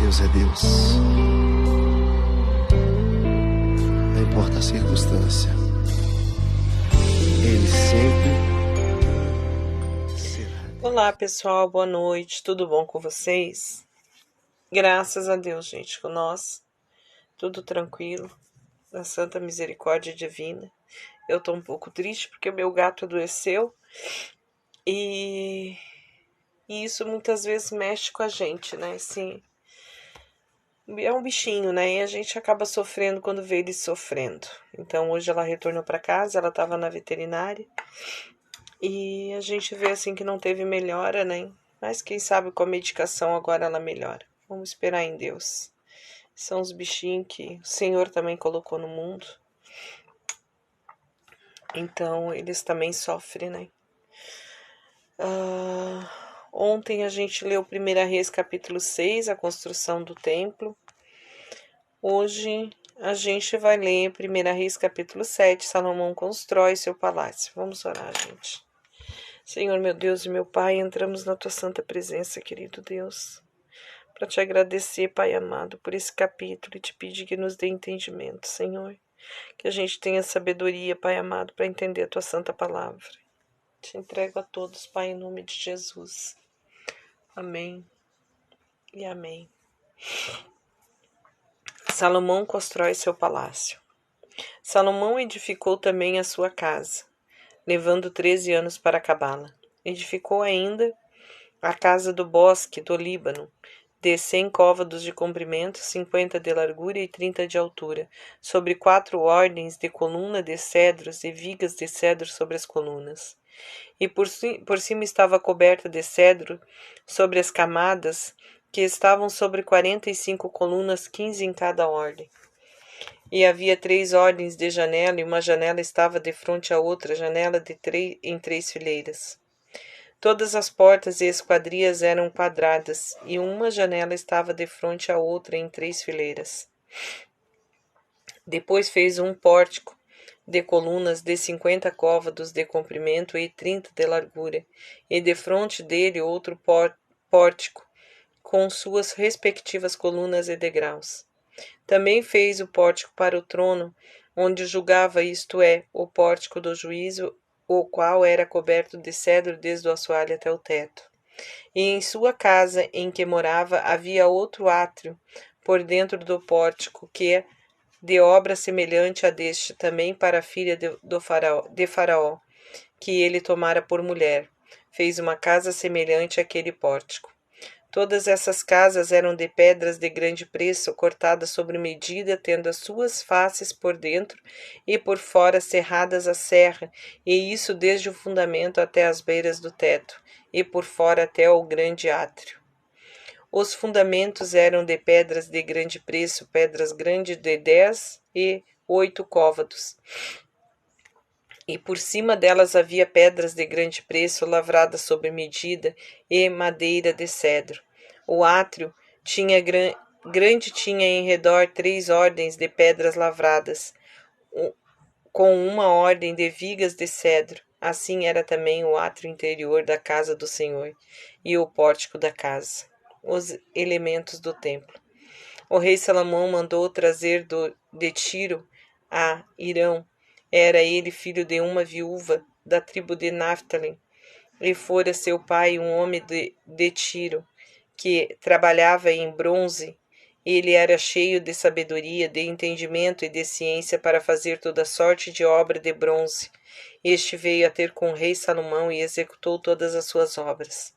Deus é Deus. Não importa a circunstância, Ele sempre será. Olá pessoal, boa noite, tudo bom com vocês? Graças a Deus, gente, com nós, tudo tranquilo, na santa misericórdia divina. Eu tô um pouco triste porque o meu gato adoeceu e isso muitas vezes mexe com a gente, né? Assim, é um bichinho, né? E a gente acaba sofrendo quando vê ele sofrendo. Então hoje ela retornou para casa, ela estava na veterinária e a gente vê assim que não teve melhora, né? Mas quem sabe com a medicação agora ela melhora. Vamos esperar em Deus. São os bichinhos que o Senhor também colocou no mundo. Então eles também sofrem, né? Ontem a gente leu 1 Reis capítulo 6, a construção do templo. Hoje a gente vai ler 1 Reis capítulo 7, Salomão constrói seu palácio. Vamos orar, gente. Senhor, meu Deus e meu Pai, entramos na tua santa presença, querido Deus, para te agradecer, Pai amado, por esse capítulo e te pedir que nos dê entendimento, Senhor. Que a gente tenha sabedoria, Pai amado, para entender a tua santa palavra. Te entrego a todos, Pai, em nome de Jesus. Amém e amém. Salomão constrói seu palácio. Salomão edificou também a sua casa, levando 13 anos para acabá-la. Edificou ainda a casa do bosque do Líbano, de 100 côvados de comprimento, 50 de largura e 30 de altura, sobre 4 ordens de coluna de cedros e vigas de cedro sobre as colunas. E por cima estava coberta de cedro sobre as camadas, que estavam sobre 45 colunas, 15 em cada ordem. E havia 3 ordens de janela, e uma janela estava de frente à outra, janela em 3 fileiras. Todas as portas e esquadrias eram quadradas, e uma janela estava de frente à outra em 3 fileiras. Depois fez um pórtico de colunas de 50 côvados de comprimento e 30 de largura, e defronte dele outro pórtico, com suas respectivas colunas e degraus. Também fez o pórtico para o trono, onde julgava, isto é, o pórtico do juízo, o qual era coberto de cedro desde o assoalho até o teto. E em sua casa em que morava havia outro átrio, por dentro do pórtico, que de obra semelhante a deste, também para a filha de Faraó, que ele tomara por mulher. Fez uma casa semelhante àquele pórtico. Todas essas casas eram de pedras de grande preço, cortadas sobre medida, tendo as suas faces por dentro e por fora serradas à serra, e isso desde o fundamento até as beiras do teto, e por fora até o grande átrio. Os fundamentos eram de pedras de grande preço, pedras grandes de 10 e 8 côvados. E por cima delas havia pedras de grande preço, lavradas sob medida, e madeira de cedro. O átrio tinha tinha em redor 3 ordens de pedras lavradas, com uma ordem de vigas de cedro. Assim era também o átrio interior da casa do Senhor, e o pórtico da casa, os elementos do templo. O rei Salomão mandou trazer de Tiro a Irão. Era ele filho de uma viúva da tribo de Naphtali, e fora seu pai um homem de Tiro, que trabalhava em bronze. Ele era cheio de sabedoria, de entendimento e de ciência para fazer toda sorte de obra de bronze. Este veio a ter com o rei Salomão e executou todas as suas obras.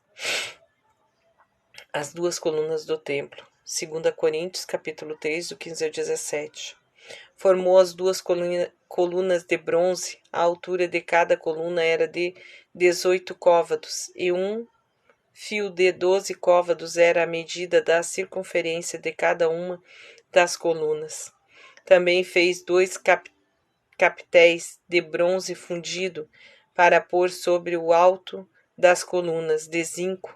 As 2 colunas do templo. 2 Coríntios, capítulo 3, do 15 ao 17. Formou as 2 colunas de bronze. A altura de cada coluna era de 18 côvados, e um fio de 12 côvados era a medida da circunferência de cada uma das colunas. Também fez 2 capitéis de bronze fundido para pôr sobre o alto das colunas, de 5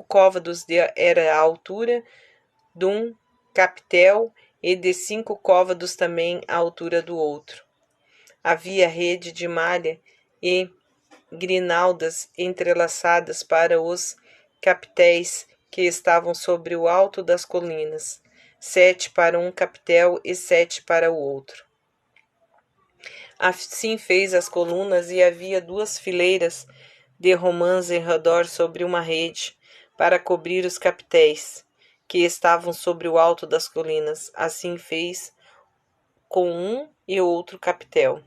côvados era a altura de um capitel, e de 5 côvados também a altura do outro. Havia rede de malha e grinaldas entrelaçadas para os capitéis que estavam sobre o alto das colinas, 7 para um capitel e 7 para o outro. Assim fez as colunas, e havia 2 fileiras de romãs em redor sobre uma rede, para cobrir os capitéis, que estavam sobre o alto das colinas. Assim fez com um e outro capitel.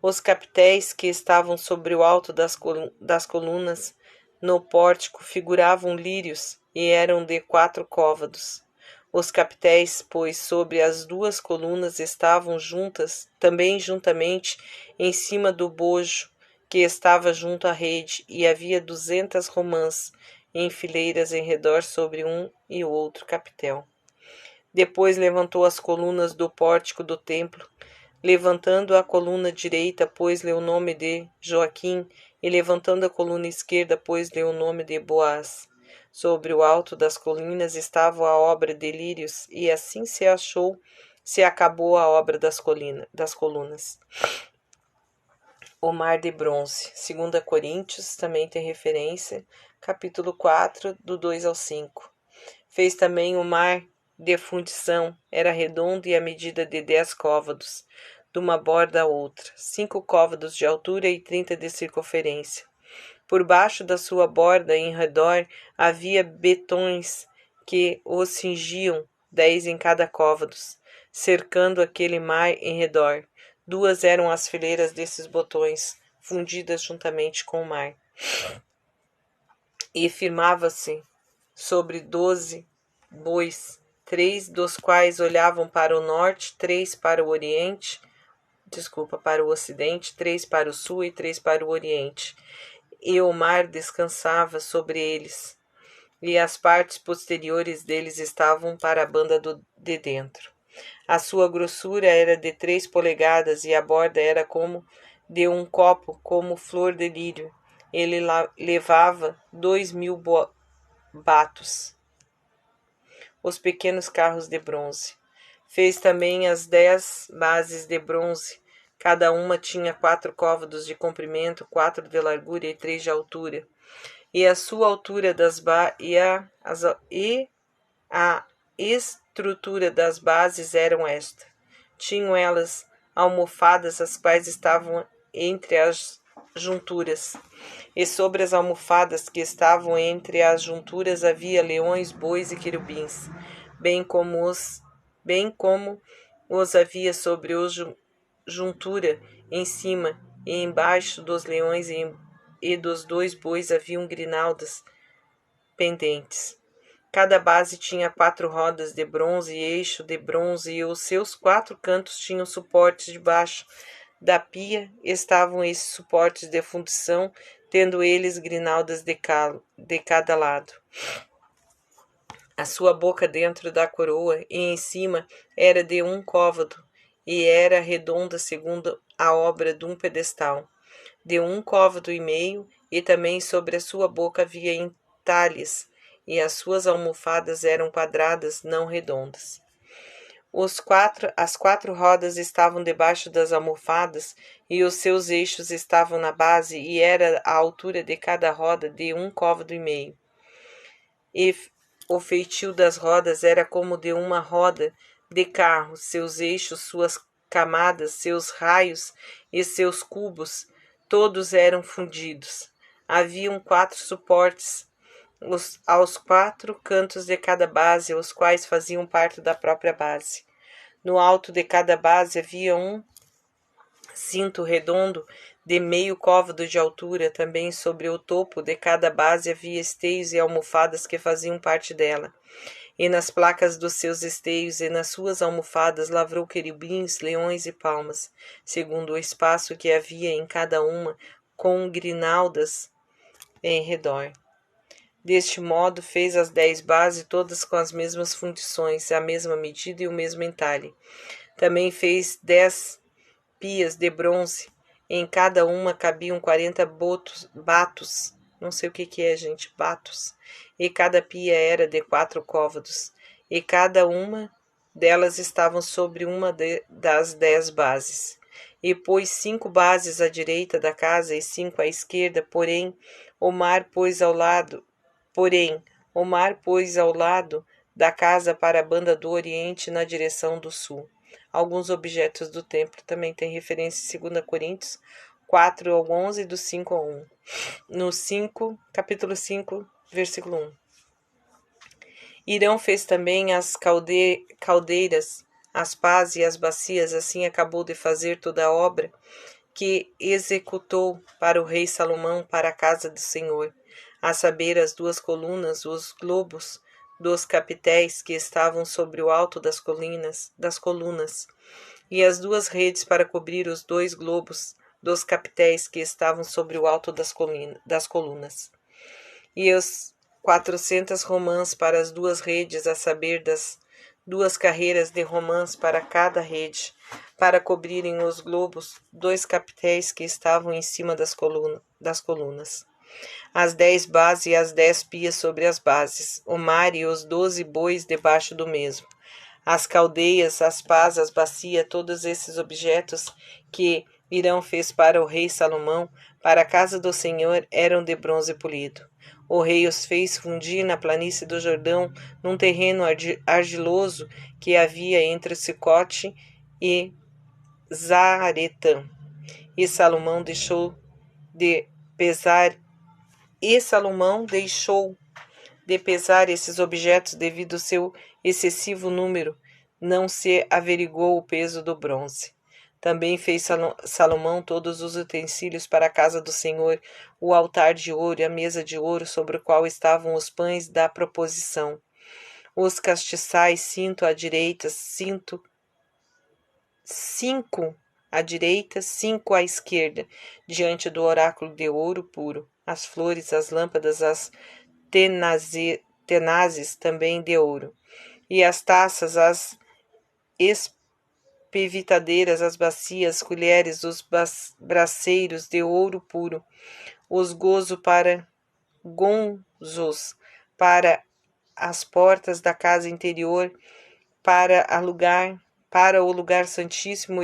Os capitéis que estavam sobre o alto das colunas no pórtico figuravam lírios e eram de 4 côvados. Os capitéis, pois, sobre as 2 colunas estavam também juntamente em cima do bojo que estava junto à rede, e havia 200 romãs em fileiras em redor sobre um e outro capitel. Depois levantou as colunas do pórtico do templo, levantando a coluna direita, pôs-lhe o nome de Joaquim, e levantando a coluna esquerda, pôs-lhe o nome de Boaz. Sobre o alto das colinas estava a obra de lírios, e assim se acabou a obra das colunas. O mar de bronze. 2 Coríntios, também tem referência, capítulo 4, do 2 ao 5. Fez também o mar de fundição, era redondo e a medida de 10 côvados, de uma borda a outra, 5 côvados de altura e 30 de circunferência. Por baixo da sua borda, em redor, havia betões que o cingiam, 10 em cada côvado, cercando aquele mar em redor. 2 eram as fileiras desses botões, fundidas juntamente com o mar. E firmava-se sobre 12 bois, 3 dos quais olhavam para o norte, 3 para o ocidente, 3 para o sul e 3 para o oriente. E o mar descansava sobre eles, e as partes posteriores deles estavam para a banda de dentro. A sua grossura era de 3 polegadas, e a borda era como de um copo, como flor de lírio. Ele levava 2.000 batos. Os pequenos carros de bronze. Fez também as 10 bases de bronze. Cada uma tinha 4 côvados de comprimento, 4 de largura e 3 de altura. E a sua altura a estrutura das bases eram esta. Tinham elas almofadas, as quais estavam entre as junturas. E sobre as almofadas que estavam entre as junturas havia leões, bois e querubins, bem como os havia sobre os juntura em cima e embaixo dos leões e dos 2 bois haviam grinaldas pendentes. Cada base tinha 4 rodas de bronze e eixo de bronze, e os seus 4 cantos tinham suportes debaixo da pia. Estavam esses suportes de fundição, tendo eles grinaldas de cada lado. A sua boca dentro da coroa e em cima era de 1 côvado, e era redonda segundo a obra de um pedestal, de 1 côvado e meio, e também sobre a sua boca havia entalhes, e as suas almofadas eram quadradas, não redondas. As 4 rodas estavam debaixo das almofadas, e os seus eixos estavam na base, e era a altura de cada roda de 1 côvado e meio. E o feitio das rodas era como de uma roda de carro, seus eixos, suas camadas, seus raios e seus cubos, todos eram fundidos. Haviam 4 suportes aos 4 cantos de cada base, os quais faziam parte da própria base. No alto de cada base havia um cinto redondo de meio côvado de altura. Também sobre o topo de cada base havia esteios e almofadas que faziam parte dela. E nas placas dos seus esteios e nas suas almofadas lavrou querubins, leões e palmas, segundo o espaço que havia em cada uma, com grinaldas em redor. Deste modo fez as 10 bases, todas com as mesmas fundições, a mesma medida e o mesmo entalhe. Também fez 10 pias de bronze, em cada uma cabiam 40 batos, não sei o que é, gente, batos, e cada pia era de 4 côvados, e cada uma delas estavam sobre uma das 10 bases. E pôs 5 bases à direita da casa e 5 à esquerda, porém o mar pôs ao lado Porém, o mar pôs ao lado da casa para a banda do oriente na direção do sul. Alguns objetos do templo também têm referência em 2 Coríntios 4 ao 11 do 5 ao 1. No capítulo 5, versículo 1. Irão fez também as caldeiras, as pás e as bacias, assim acabou de fazer toda a obra que executou para o rei Salomão para a casa do Senhor, a saber, as 2 colunas, os globos dos capitéis que estavam sobre o alto das colunas, e as 2 redes para cobrir os 2 globos dos capitéis que estavam sobre o alto das colunas, e os 400 romãs para as 2 redes, a saber, das 2 carreiras de romãs para cada rede, para cobrirem os globos 2 capitéis que estavam em cima das colunas. As 10 bases e as 10 pias sobre as bases, o mar e os 12 bois debaixo do mesmo. As caldeias, as pás, as bacias, todos esses objetos que Irão fez para o rei Salomão, para a casa do Senhor, eram de bronze polido. O rei os fez fundir na planície do Jordão, num terreno argiloso que havia entre Sicote e Zaretã. E Salomão deixou de pesar esses objetos devido ao seu excessivo número. Não se averigou o peso do bronze. Também fez Salomão todos os utensílios para a casa do Senhor, o altar de ouro e a mesa de ouro sobre o qual estavam os pães da proposição, os castiçais, 5 à direita, 5 à direita, 5 à esquerda, diante do oráculo de ouro puro, as flores, as lâmpadas, as tenazes também de ouro, e as taças, as espevitadeiras, as bacias, colheres, os braceiros de ouro puro, os gonzos para as portas da casa interior, para o lugar santíssimo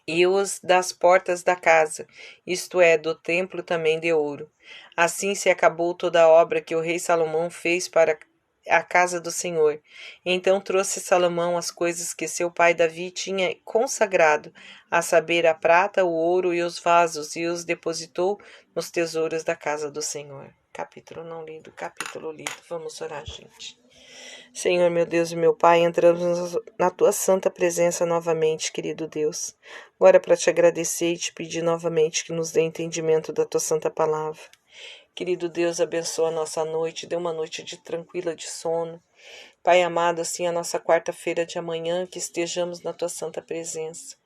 e os das portas da casa, isto é, do templo também de ouro. Assim se acabou toda a obra que o rei Salomão fez para a casa do Senhor. Então trouxe Salomão as coisas que seu pai Davi tinha consagrado, a saber, a prata, o ouro e os vasos, e os depositou nos tesouros da casa do Senhor. Capítulo não lido, capítulo lido. Vamos orar, gente. Senhor, meu Deus e meu Pai, entramos na Tua santa presença novamente, querido Deus. Agora para Te agradecer e Te pedir novamente que nos dê entendimento da Tua santa palavra. Querido Deus, abençoa a nossa noite, dê uma noite tranquila de sono. Pai amado, assim a nossa quarta-feira de amanhã, que estejamos na Tua santa presença.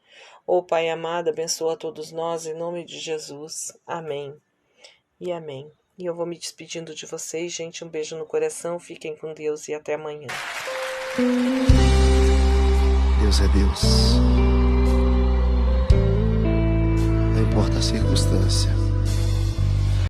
Ó Pai amado, abençoa a todos nós, em nome de Jesus. Amém e amém. E eu vou me despedindo de vocês, gente. Um beijo no coração, fiquem com Deus e até amanhã. Deus é Deus. Não importa a circunstância.